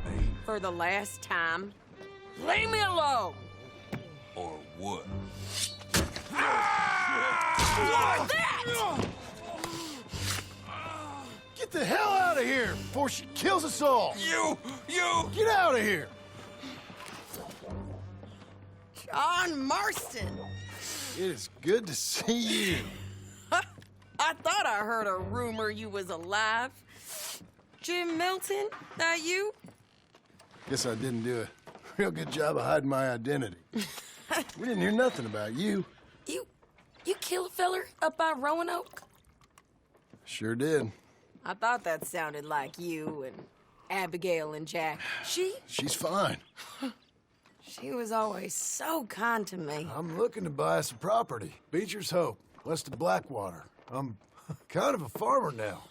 me. For the last time, leave me alone! Or what? More that! Get the hell out of here before she kills us all! You! Get out of here! John Marston! It is good to see you. I thought I heard a rumor you was alive. Jim Milton, that you? Guess I didn't do a real good job of hiding my identity. We didn't hear nothing about you. You kill a feller up by Roanoke? Sure did. I thought that sounded like you and Abigail and Jack. She's fine. She was always so kind to me. I'm looking to buy some property. Beecher's Hope, west of Blackwater. I'm kind of a farmer now.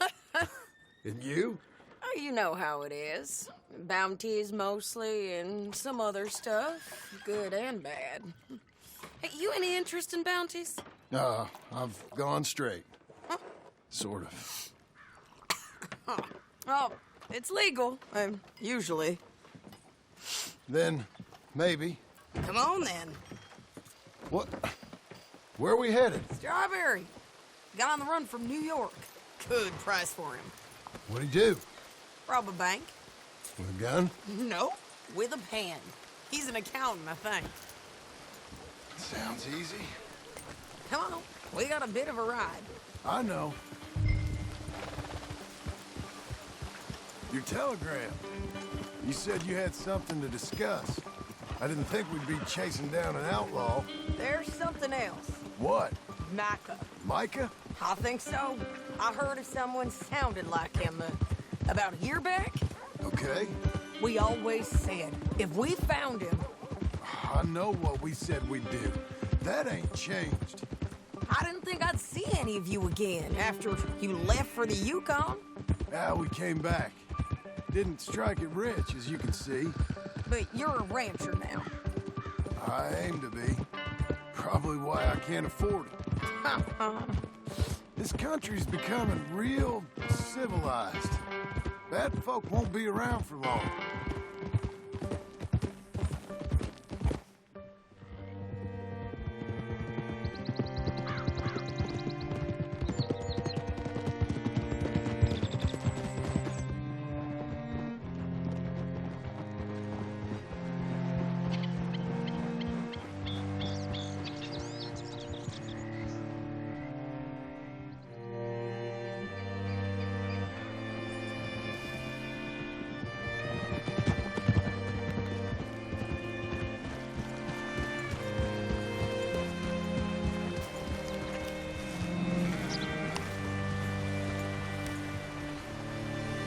And you? Oh, you know how it is. Bounties mostly, and some other stuff, good and bad. Hey, you any interest in bounties? I've gone straight. Sort of. Oh, it's legal, usually. Then, maybe. Come on, then. What? Where are we headed? Strawberry. Got on the run from New York. Good price for him. What'd he do? Rob a bank? With a gun? No, with a pen. He's an accountant, I think. Sounds easy. Come on, we got a bit of a ride. I know. Your telegram. You said you had something to discuss. I didn't think we'd be chasing down an outlaw. There's something else. What? Micah. Micah? I think so. I heard of someone sounded like him about a year back. Okay. We always said, if we found him... I know what we said we'd do. That ain't changed. I didn't think I'd see any of you again after you left for the Yukon. Now we came back. Didn't strike it rich, as you can see. But you're a rancher now. I aim to be. Probably why I can't afford it. This country's becoming real civilized. Bad folk won't be around for long.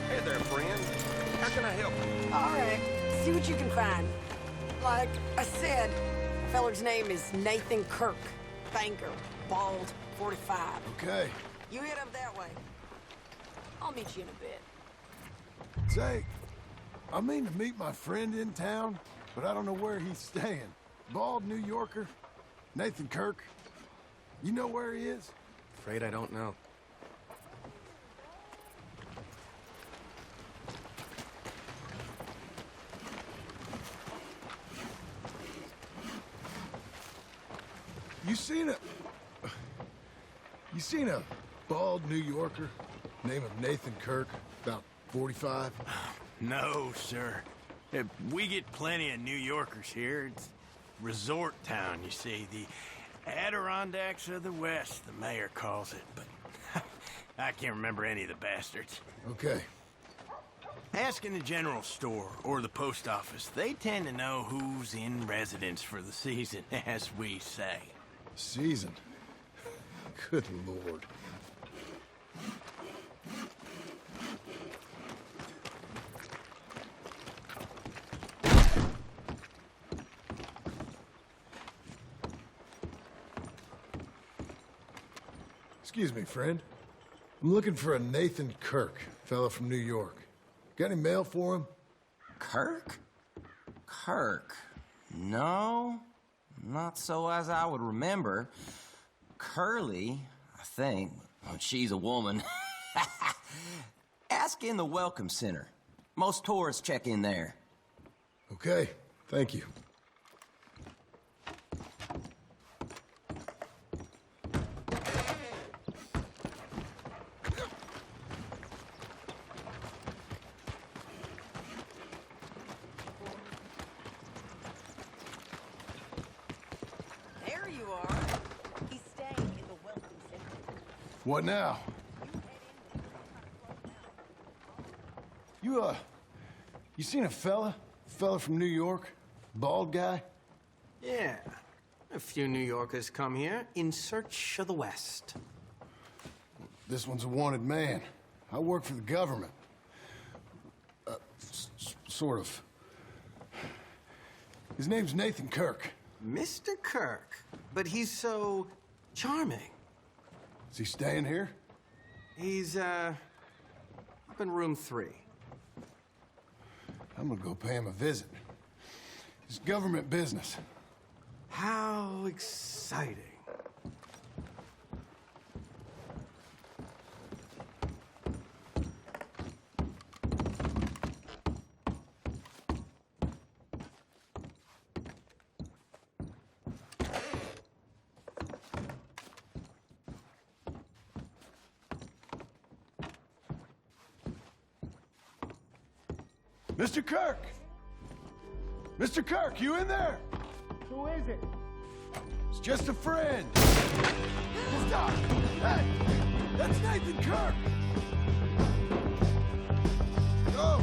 Hey there, friend. How can I help you? All right, see what you can find. Like I said, the feller's name is Nathan Kirk. Banker, bald, 45. Okay. You head up that way. I'll meet you in a bit. Say, I mean to meet my friend in town, but I don't know where he's staying. Bald New Yorker, Nathan Kirk. You know where he is? Afraid I don't know. You seen a bald New Yorker, name of Nathan Kirk, about 45? No, sir. We get plenty of New Yorkers here. It's resort town, you see. The Adirondacks of the West, the mayor calls it. But I can't remember any of the bastards. Okay. Ask in the general store or the post office. They tend to know who's in residence for the season, as we say. Season. Good Lord. Excuse me, friend. I'm looking for a Nathan Kirk, fella from New York. Got any mail for him? Kirk? Kirk? No, not so as I would remember. Curly, I think. Well, she's a woman. Ask in the Welcome Center. Most tourists check in there. Okay, thank you. There you are. He's staying in the wealthy center. What now? You seen a fella? Fella from New York? Bald guy? Yeah. A few New Yorkers come here in search of the West. This one's a wanted man. I work for the government. Sort of. His name's Nathan Kirk. Mr. Kirk. But he's so charming. Is he staying here? He's, up in room 3. I'm gonna go pay him a visit. It's government business. How exciting. Mr. Kirk! Mr. Kirk, you in there? Who is it? It's just a friend. Stop! Hey! That's Nathan Kirk! Go!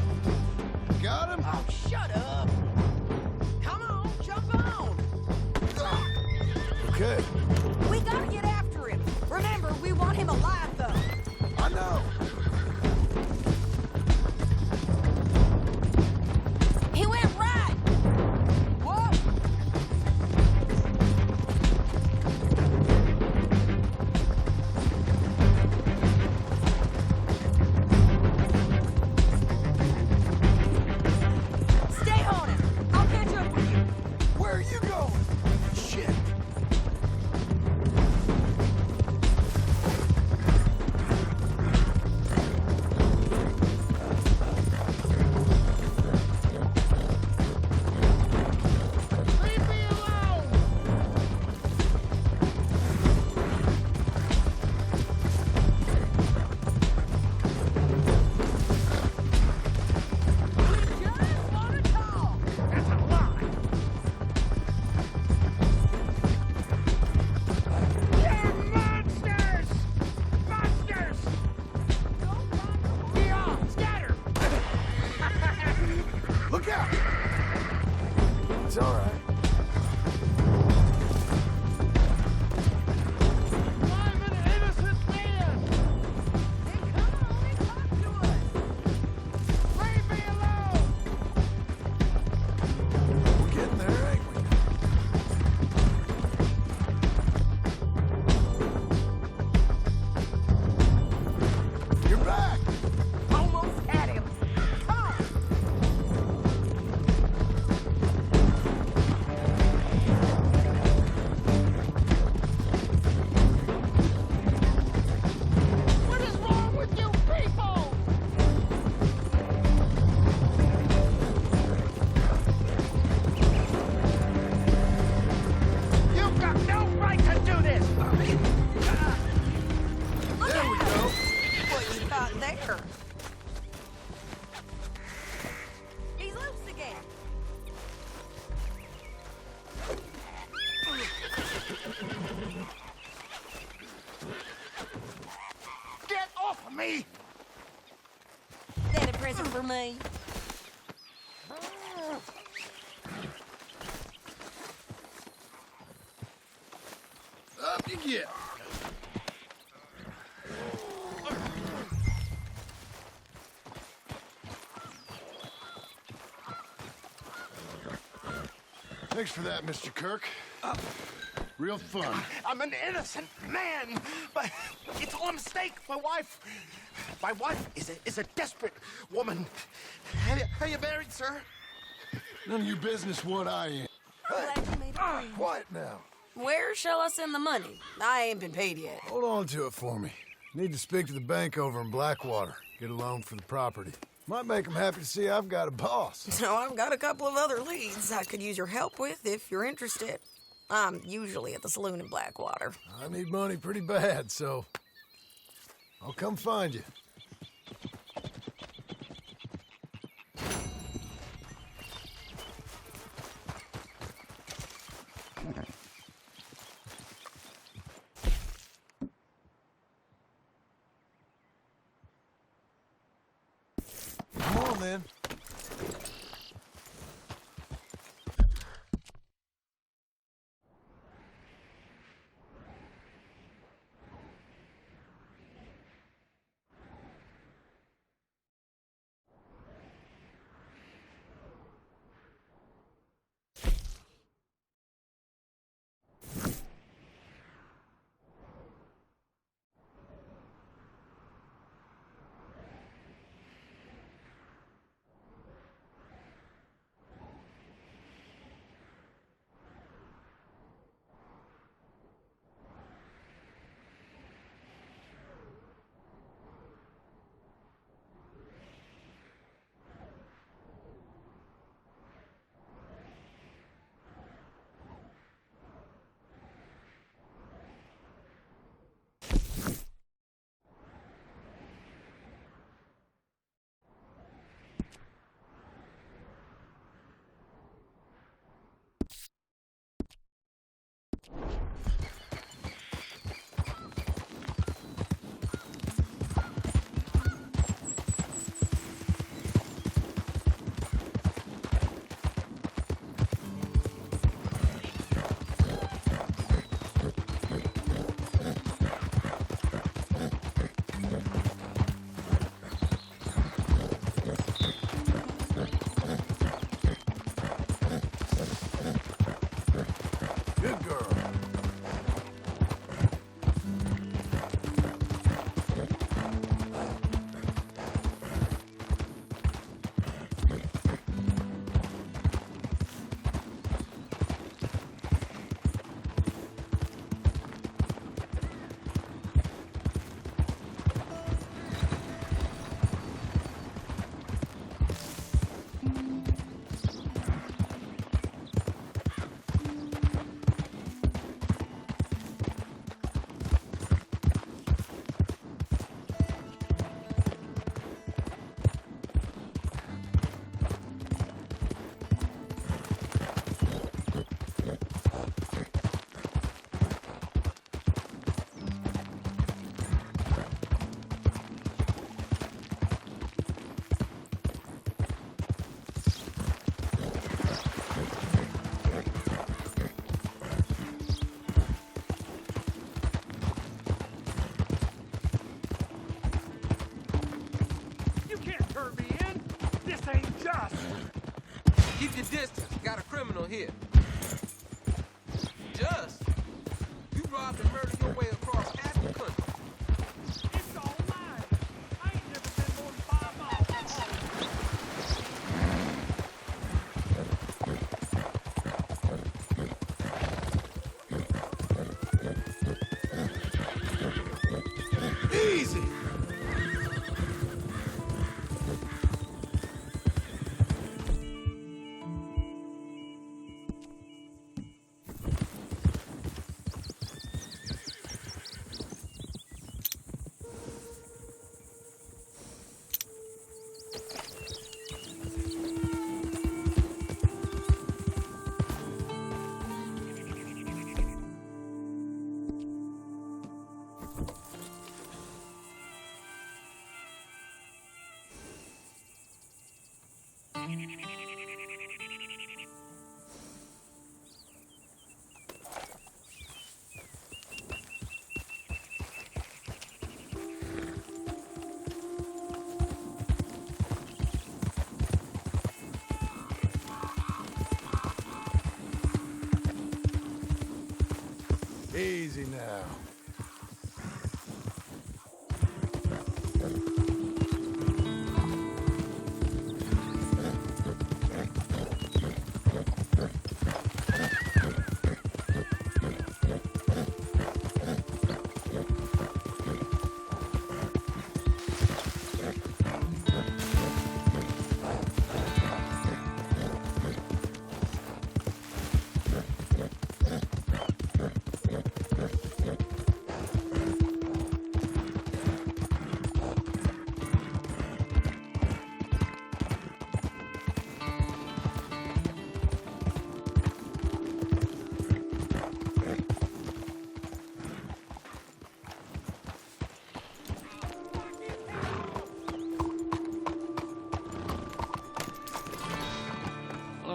Got him? Oh, shut up. Come on, jump on. Okay. We gotta get after him. Remember, we want him alive, though. I know. He went right. Whoa. Stay on him. I'll catch up with you. Where are you going? Shit. Leave me alone! We just want to talk! That's a lie! You're monsters! Monsters! Get off! Scatter! Look out! It's all right. I'm an innocent man! Hey, come on and talk to us. Leave me alone! We're getting there, ain't we? You're back! Almost had him. Come on. What is wrong with you people? You've got no right to do this! Look There we at him. go. What you thought there? He's loose again. Get off of me! That a present for me? Up you get. Thanks for that, Mr. Kirk. Real fun. I'm an innocent man, but it's all a mistake. My wife is a desperate woman. Are you married, sir? None of your business what I am. Glad you made it clean. Quiet now. Where shall I send the money? I ain't been paid yet. Hold on to it for me. Need to speak to the bank over in Blackwater. Get a loan for the property. Might make them happy to see I've got a boss. So I've got a couple of other leads I could use your help with if you're interested. I'm usually at the saloon in Blackwater. I need money pretty bad, so I'll come find you. Come on, then. Good girl. You can't turn me in. This ain't just. Keep your distance. Got a criminal here. Just? You robbed and murdered your way across half the country. It's all mine. I ain't never been more than 5 miles from home. Easy! Easy now.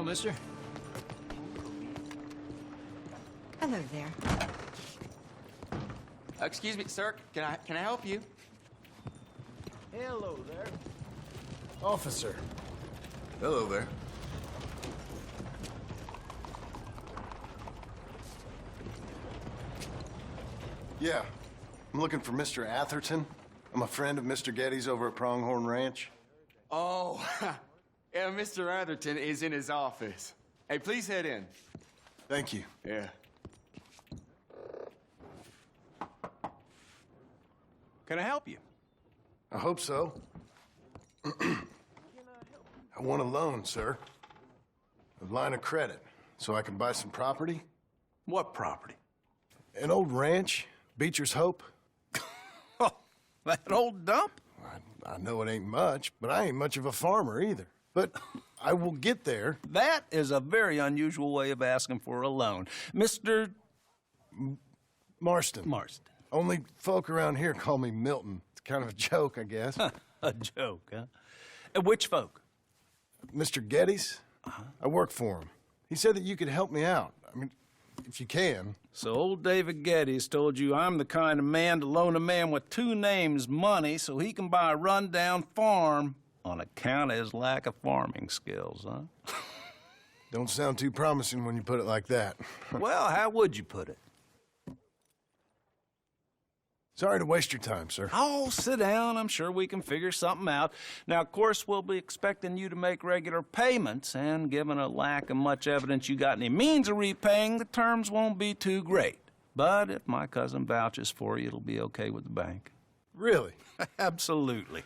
mister. Hello there. Excuse me, sir. Can I help you? Hello there. Officer. Hello there. Yeah, I'm looking for Mr. Atherton. I'm a friend of Mr. Getty's over at Pronghorn Ranch. Oh, yeah, Mr. Atherton is in his office. Hey, please head in. Thank you. Yeah. Can I help you? I hope so. I want a loan, sir. A line of credit, so I can buy some property. What property? An old ranch, Beecher's Hope. Oh, that old dump? I know it ain't much, but I ain't much of a farmer either. But I will get there. That is a very unusual way of asking for a loan. Mr. Marston. Marston. Only folk around here call me Milton. It's kind of a joke, I guess. A joke, huh? Which folk? Mr. Getty's? I work for him. He said that you could help me out. I mean, if you can. So old David Geddes told you I'm the kind of man to loan a man with two names money so he can buy a rundown farm on account of his lack of farming skills, huh? Don't sound too promising when you put it like that. Well, how would you put it? Sorry to waste your time, sir. Oh, sit down. I'm sure we can figure something out. Now, of course, we'll be expecting you to make regular payments, and given a lack of much evidence you got any means of repaying, the terms won't be too great. But if my cousin vouches for you, it'll be okay with the bank. Really? Absolutely.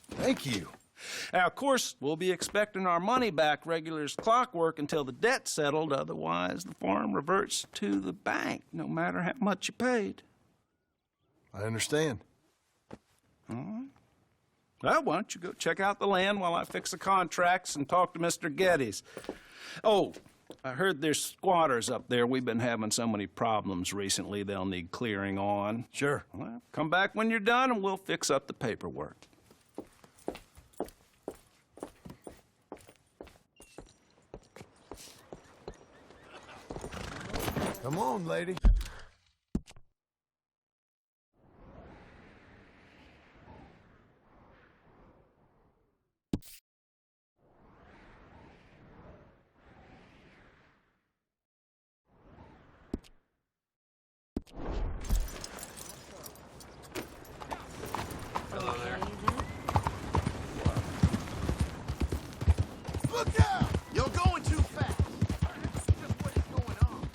Thank you. Now, of course, we'll be expecting our money back regular as clockwork until the debt's settled. Otherwise, the farm reverts to the bank, no matter how much you paid. I understand. All right. Well, why don't you go check out the land while I fix the contracts and talk to Mr. Geddes. Oh, I heard there's squatters up there. We've been having so many problems recently, they'll need clearing on. Sure. Well, come back when you're done and we'll fix up the paperwork. Come on, lady. Hello there. Look out! You're going too fast. Just what is going on?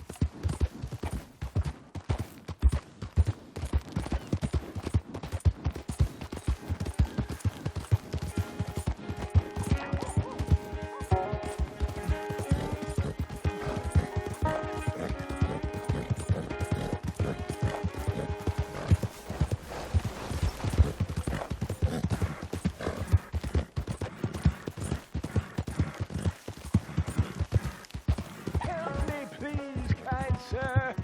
Help me, please, kind sir.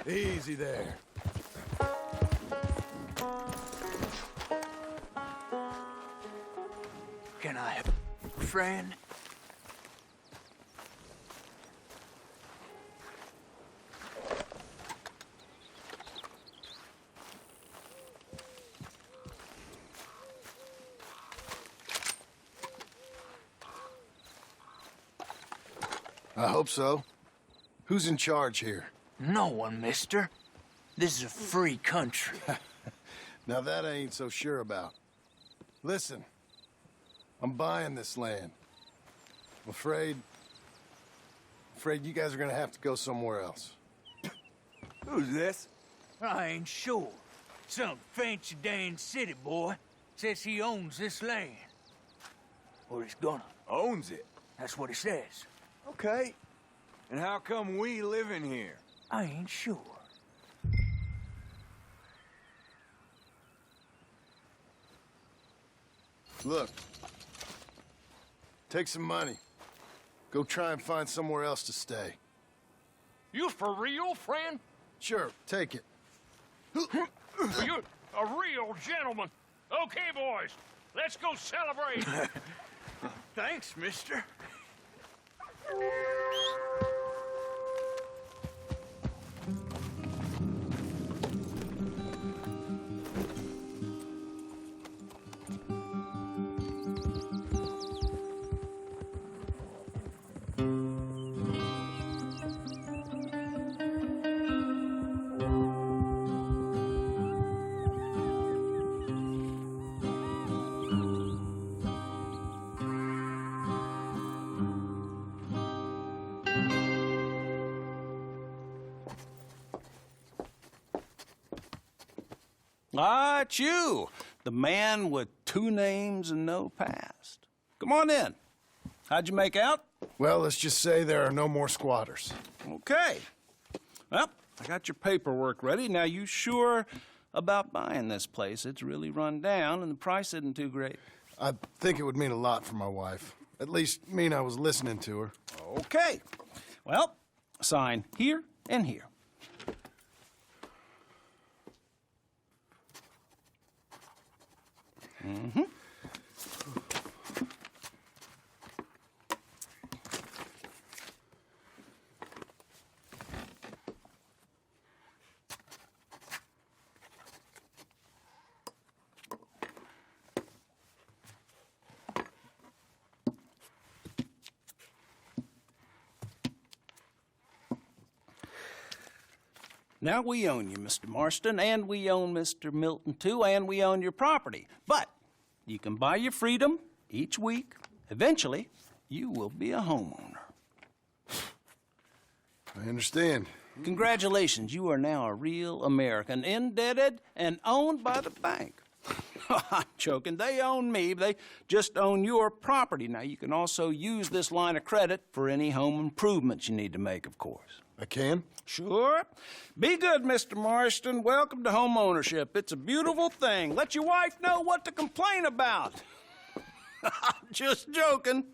Easy there. Can I have a friend? I hope so. Who's in charge here? No one, mister. This is a free country. Now that I ain't so sure about. Listen, I'm buying this land. I'm afraid you guys are gonna have to go somewhere else. Who's this? I ain't sure. Some fancy Dan city boy says he owns this land. Or he's gonna. Owns it. That's what he says. Okay. And how come we live in here? I ain't sure. Look, take some money. Go try and find somewhere else to stay. You for real, friend? Sure, take it. You're a real gentleman. Okay, boys, let's go celebrate. Thanks, mister. Ah, it's you, the man with 2 names and no past. Come on in. How'd you make out? Well, let's just say there are no more squatters. Okay. Well, I got your paperwork ready. Now, you sure about buying this place? It's really run down, and the price isn't too great. I think it would mean a lot for my wife. At least mean I was listening to her. Okay. Well, sign here and here. Mm-hmm. Now, we own you, Mr. Marston, and we own Mr. Milton, too, and we own your property. But you can buy your freedom each week. Eventually, you will be a homeowner. I understand. Congratulations, you are now a real American, indebted and owned by the bank. I'm joking. They own me. They just own your property. Now, you can also use this line of credit for any home improvements you need to make, of course. I can? Sure. Be good, Mr. Marston. Welcome to home ownership. It's a beautiful thing. Let your wife know what to complain about. Just joking.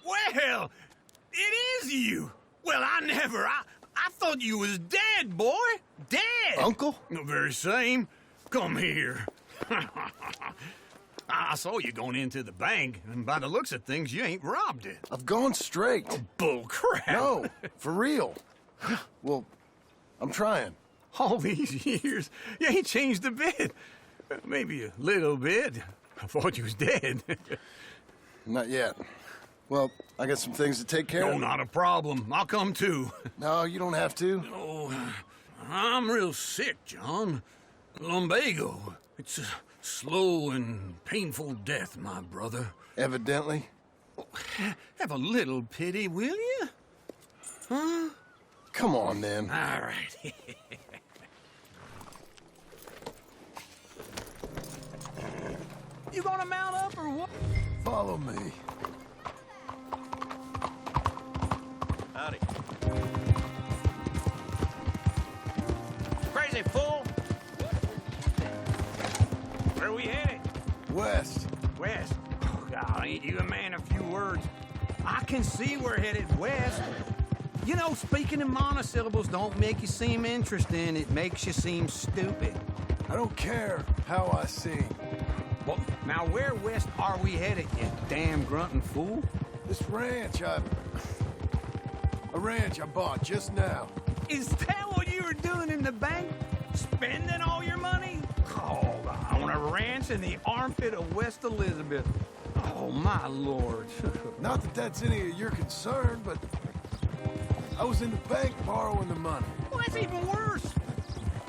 Well, it is you. Well, I thought you was dead, boy. Dead. Uncle? The very same. Come here. I saw you going into the bank, and by the looks of things, you ain't robbed it. I've gone straight. Bull crap. No, for real. Well, I'm trying. All these years, you ain't changed a bit. Maybe a little bit. I thought you was dead. Not yet. Well, I got some things to take care of. No, not a problem. I'll come too. No, you don't have to. Oh, I'm real sick, John. Lumbago. It's a slow and painful death, my brother. Evidently. Have a little pity, will you? Huh? Come on, then. All right. You gonna mount up or what? Follow me. Howdy. Crazy fool! Where are we headed? West. West. Oh, God, ain't you a man of few words? I can see we're headed west. You know, speaking in monosyllables don't make you seem interesting. It makes you seem stupid. I don't care how I sing. Well, now where west are we headed, you damn grunting fool? This ranch I bought just now. Is that what you were doing in the bank? Spending all your money? Oh, on a ranch in the armpit of West Elizabeth. Oh, my lord. Not that that's any of your concern, but I was in the bank borrowing the money. Well, that's even worse.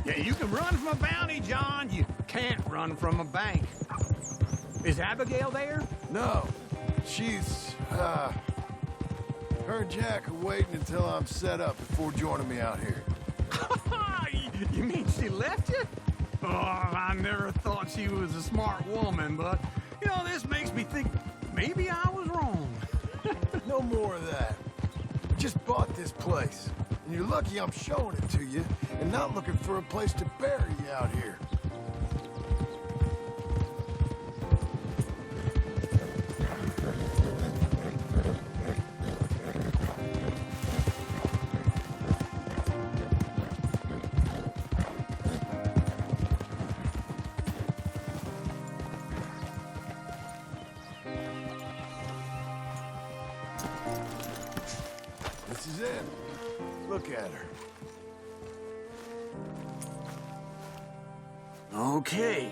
Yeah, you can run from a bounty, John. You can't run from a bank. Is Abigail there? No. She's, her and Jack are waiting until I'm set up before joining me out here. You mean she left you? Oh, I never thought she was a smart woman, but, you know, this makes me think maybe I was wrong. No more of that. I just bought this place, and you're lucky I'm showing it to you and not looking for a place to bury you out here. This is it. Look at her. Okay.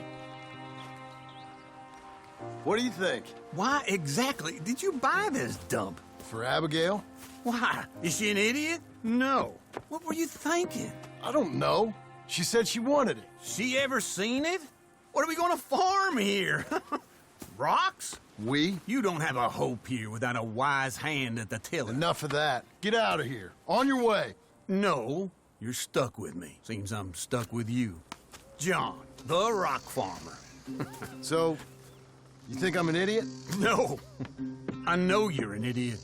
What do you think? Why exactly did you buy this dump? For Abigail? Why? Is she an idiot? No. What were you thinking? I don't know. She said she wanted it. She ever seen it? What are we gonna farm here? Rocks? We? You don't have a hope here without a wise hand at the tiller. Enough of that. Get out of here. On your way. No, you're stuck with me. Seems I'm stuck with you. John, the rock farmer. So, you think I'm an idiot? No. I know you're an idiot.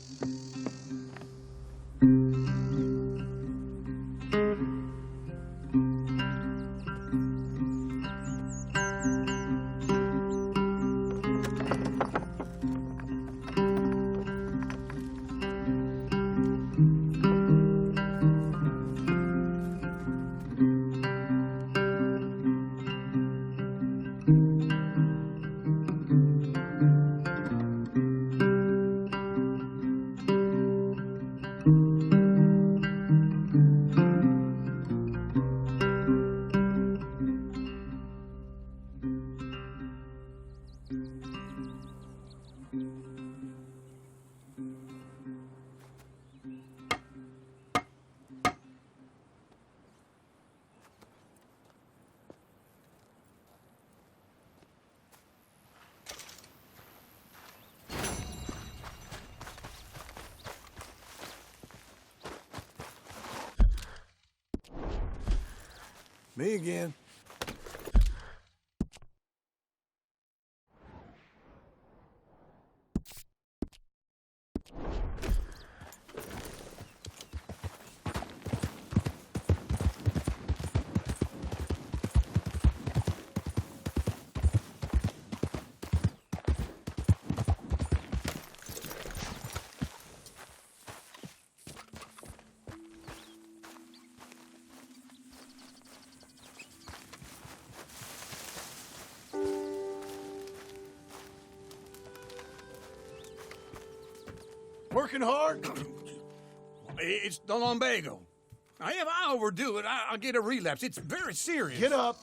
Me again. Working hard? It's the lumbago. Now, if I overdo it, I'll get a relapse. It's very serious. Get up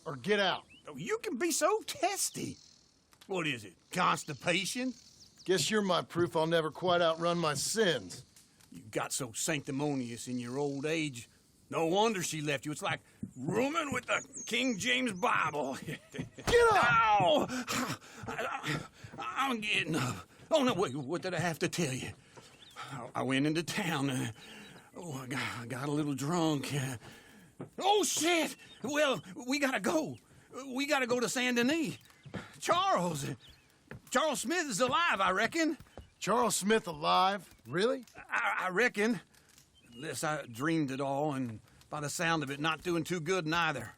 or get out. You can be so testy. What is it, constipation? Guess you're my proof I'll never quite outrun my sins. You got so sanctimonious in your old age. No wonder she left you. It's like rooming with the King James Bible. Get up! Ow! I'm getting up. Oh, no, wait, what did I have to tell you? I went into town. I got a little drunk. Oh, shit! Well, we gotta go. We gotta go to Saint Denis. Charles Smith is alive, I reckon. Charles Smith alive? Really? I reckon. Unless I dreamed it all, and by the sound of it, not doing too good neither.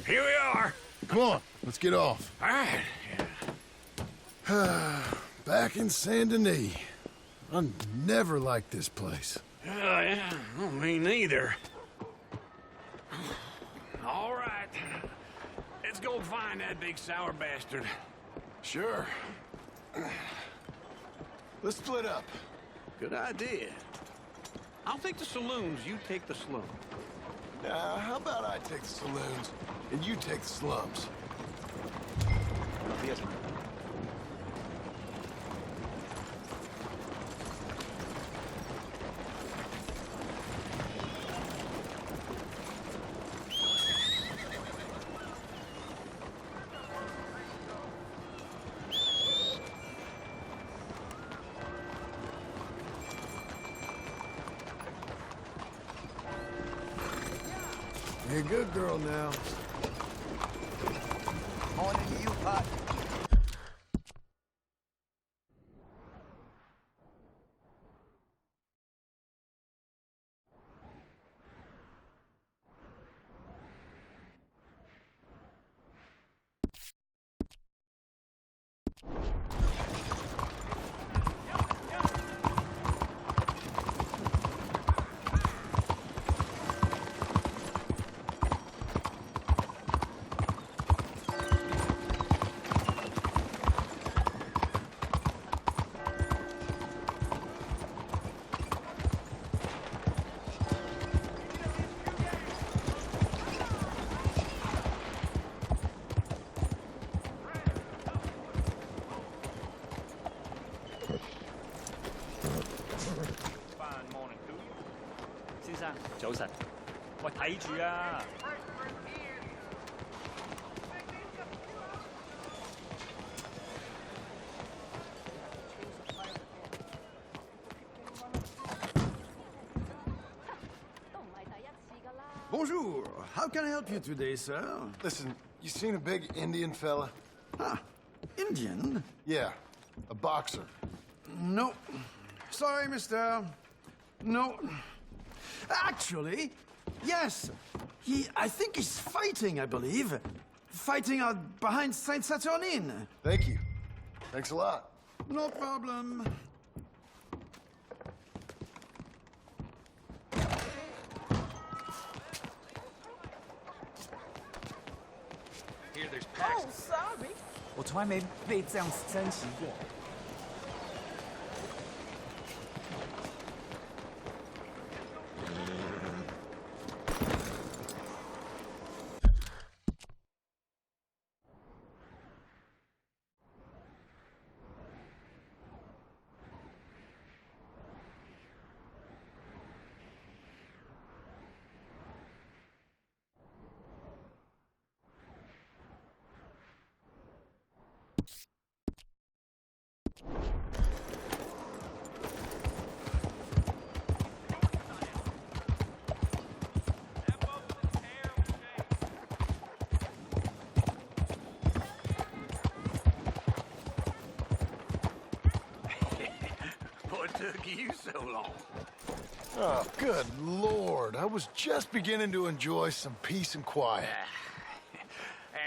Here we are. Come on, let's get off. All right. Back in Saint Denis. I never liked this place. Yeah, well, me neither. All right. Let's go find that big sour bastard. Sure. Let's split up. Good idea. I'll take the saloons, you take the slums. How about I take the saloons, and you take the slums? Yes, ma'am. You're a good girl now. On into you, Pot. Bonjour. How can I help you today, sir? Listen, you seen a big Indian fella? Ah, Indian? Yeah, a boxer. No. Sorry, mister. No. Actually, yes. I think he's fighting, I believe. Fighting out behind Saint Saturnine. Thank you. Thanks a lot. No problem. Here, there's packs. Oh, sorry. 我从来没被这样珍惜过。What took you so long? Oh, good Lord. I was just beginning to enjoy some peace and quiet.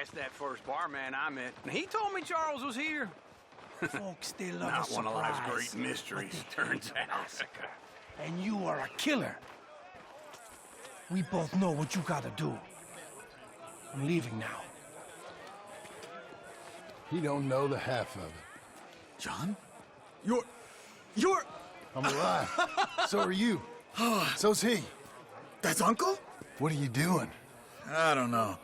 Asked that first barman I met, and he told me Charles was here. Folks still love Not a one of life's surprise, great mysteries, but they turns call it out. massacre. And you are a killer. We both know what you gotta do. I'm leaving now. He don't know the half of it. John? You're... I'm alive. So are you. So's he. That's Uncle? What are you doing? I don't know.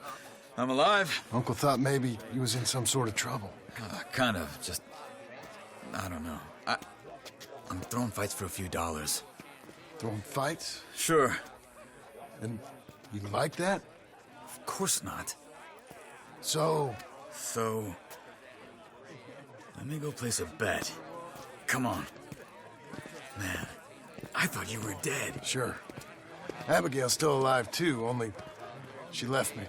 I'm alive. Uncle thought maybe he was in some sort of trouble. Kind of. Just... I don't know. I'm throwing fights for a few dollars. Throwing fights? Sure. And you like that? Of course not. So... Let me go place a bet. Come on. Man, I thought you were dead. Sure. Abigail's still alive, too, only she left me.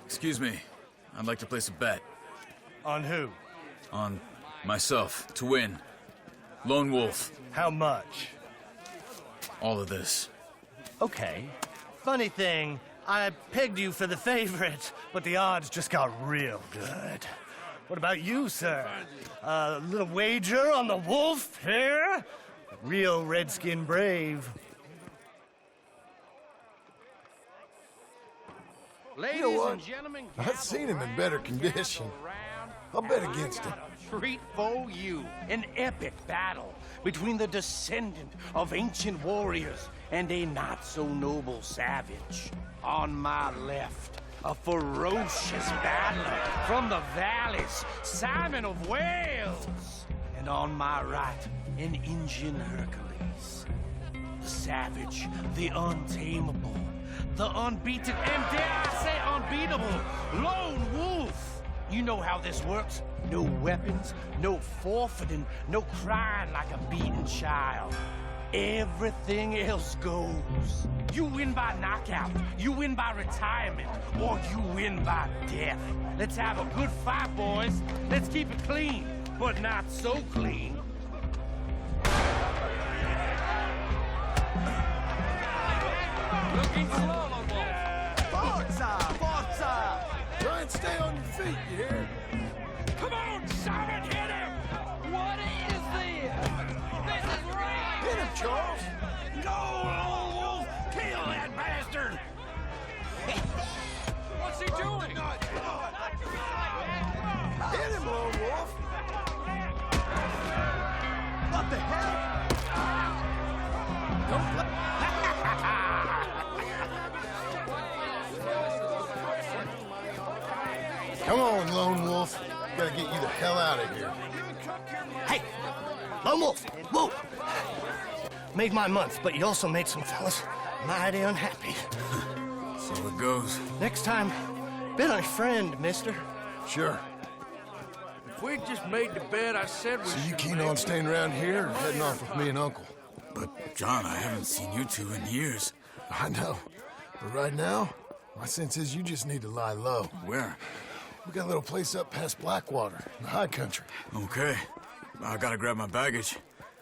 Excuse me. I'd like to place a bet. On who? On myself, to win. Lone Wolf. How much? All of this. Okay. Funny thing, I pegged you for the favorite, but the odds just got real good. What about you, sir? A little wager on the wolf here? Real redskin brave. You know what? I've seen him in better condition. I'll bet against him. Treat for you an epic battle between the descendant of ancient warriors and a not-so-noble savage. On my left, a ferocious battler from the valleys, Simon of Wales. And on my right, an Indian Hercules. The savage, the untamable, the unbeaten, and dare I say unbeatable, Lone Wolf. You know how this works. No weapons, no forfeiting, no crying like a beaten child. Everything else goes. You win by knockout, you win by retirement, or you win by death. Let's have a good fight, boys. Let's keep it clean, but not so clean. Looking slow, Lone Wolf. Forza! Forza! Try and stay on your feet, you hear? Come on, Simon, hit him! What is this? This is right! Hit him, Charles! Go, Lone Wolf! Kill that bastard! What's he doing? Hit him, Lone Wolf! What the hell? Don't play. Come on, Lone Wolf. Gotta get you the hell out of here. Hey, Lone Wolf, whoa! Made my month, but you also made some fellas mighty unhappy. So it goes. Next time, been a friend, mister. Sure. If we just made the bed, I said we So you should keen make. on staying around here or heading off with me and Uncle? But, John, I haven't seen you two in years. I know. But right now, my sense is you just need to lie low. Where? We got a little place up past Blackwater, in the high country. Okay. I gotta grab my baggage.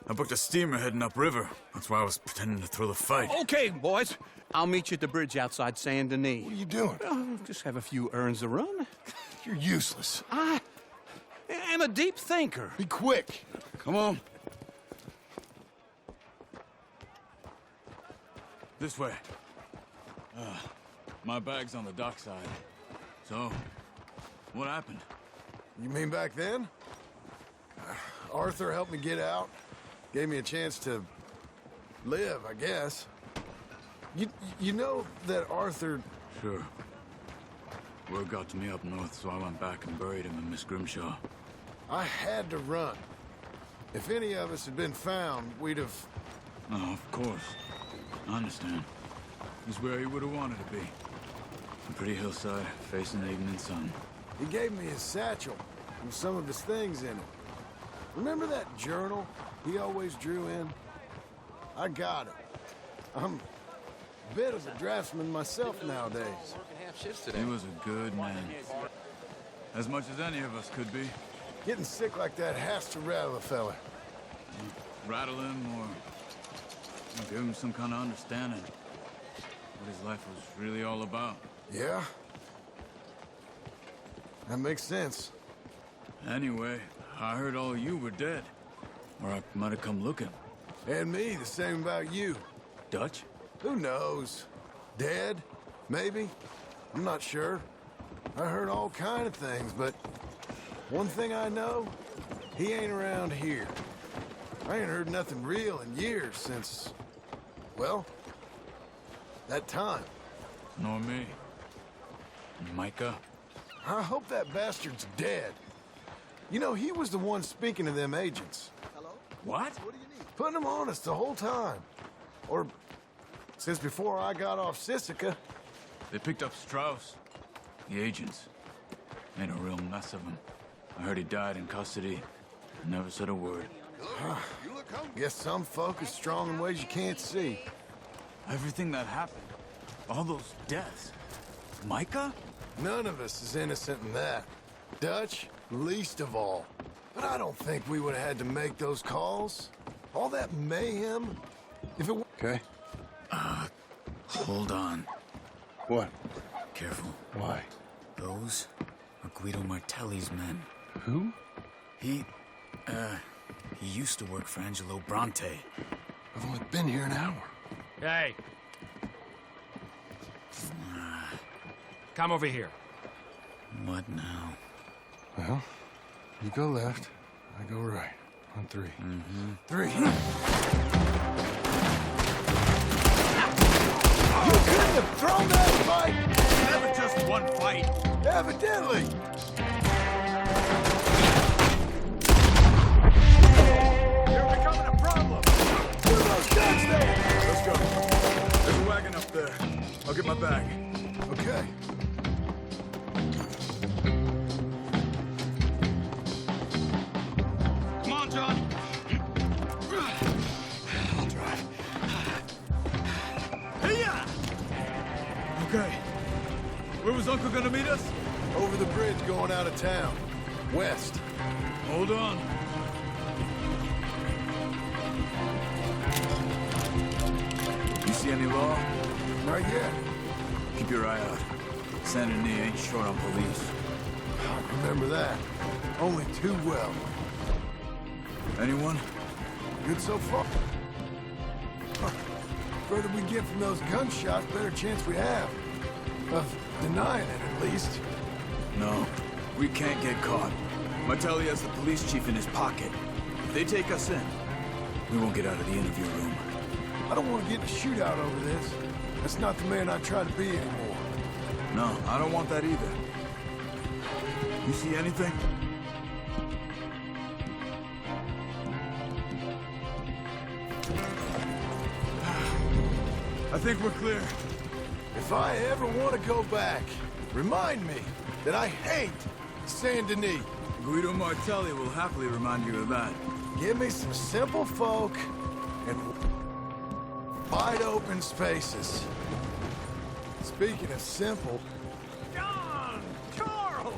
I booked a steamer heading upriver. That's why I was pretending to throw the fight. Okay, boys. I'll meet you at the bridge outside Saint Denis. What are you doing? Just have a few errands to run. You're useless. I am a deep thinker. Be quick. Come on. This way. My bag's on the dockside. So, what happened? You mean back then? Arthur helped me get out. Gave me a chance to live, I guess. You know that Arthur... Sure. Word got to me up north, so I went back and buried him in Miss Grimshaw. I had to run. If any of us had been found, we'd have... Oh, of course. I understand. He's where he would have wanted to be. A pretty hillside, facing the evening sun. He gave me his satchel with some of his things in it. Remember that journal he always drew in? I got it. I'm a bit of a draftsman myself nowadays. He was a good man. As much as any of us could be. Getting sick like that has to rattle a fella. Rattle him or give him some kind of understanding. What his life was really all about. Yeah? That makes sense. Anyway, I heard all of you were dead. Or I might have come looking. And me, the same about you. Dutch? Who knows? Dead? Maybe? I'm not sure. I heard all kind of things, but one thing I know, he ain't around here. I ain't heard nothing real in years since, well, that time. Nor me. And Micah? I hope that bastard's dead. You know, he was the one speaking to them agents. Hello? What? What do you need? Putting them on us the whole time. Or since before I got off Sisika. They picked up Strauss. The agents. Made a real mess of him. I heard he died in custody. Never said a word. You look hungry. Guess some folk is strong in ways you can't see. Everything that happened. All those deaths. Micah? None of us is innocent in that. Dutch, least of all. But I don't think we would have had to make those calls. All that mayhem. If it were... Okay. Hold on. What? Careful. Why? Those are Guido Martelli's men. Who? He used to work for Angelo Bronte. I've only been here an hour. Hey, Come over here. What now? Well, you go left, I go right. On 3. Mm-hmm. 3. You couldn't have thrown that fight! Never just one fight. Evidently! You're becoming a problem. Who are those guns there? Let's go. There's a wagon up there. I'll get my bag. Okay. Come on, John. I'll drive. Hey-ya! Okay. Where was Uncle gonna meet us? Over the bridge going out of town. West. Hold on. You see any law? Not yet. Keep your eye out. Saint Denis ain't short on police. I remember that. Only too well. Anyone? Good so far. Huh. Further we get from those gunshots, better chance we have. Of denying it, at least. No. We can't get caught. Martelli has the police chief in his pocket. If they take us in, we won't get out of the interview room. I don't want to get in a shootout over this. That's not the man I try to be anymore. No, I don't want that either. You see anything? I think we're clear. If I ever want to go back, remind me that I hate Saint Denis. Guido Martelli will happily remind you of that. Give me some simple folk and wide open spaces. Speaking of simple... John! Charles!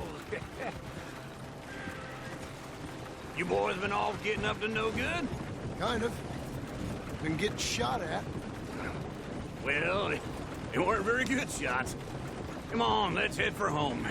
You boys been all getting up to no good? Kind of. Been getting shot at. Well, they weren't very good shots. Come on, let's head for home.